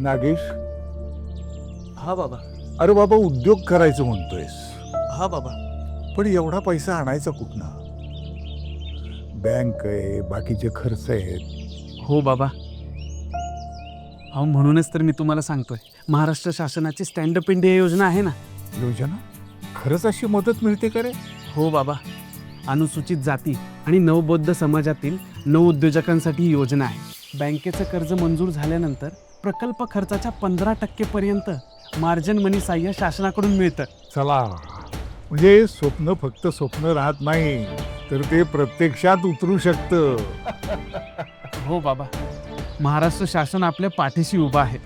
नागेश, हा बाबा. अरे बाबा, उद्योग करायचं म्हणतोयस, हा बाबा. पण एवढा पैसा आणायचा कुठनं? बँक आहे, बाकीचे खर्च आहेत. हो बाबा. अहो म्हणूनच तर मी तुम्हाला सांगतोय, महाराष्ट्र शासनाची स्टँडअप इंडिया योजना आहे ना. योजना खरंच अशी मदत मिळते का रे? हो बाबा. अनुसूचित जाती आणि नवबौद्ध समाजातील नवउद्योजकांसाठी ही योजना आहे. बँकेचं कर्ज मंजूर झाल्यानंतर प्रकल्प खर्चाच्या 15% पर्यंत मार्जिन मनी सहाय्य शासनाकडून मिळतं. चला, म्हणजे स्वप्न फक्त स्वप्न राहत नाही, तर ते प्रत्यक्षात उतरू शकतं. हो बाबा. महाराष्ट्र शासन आपल्या पाठीशी उभा आहे.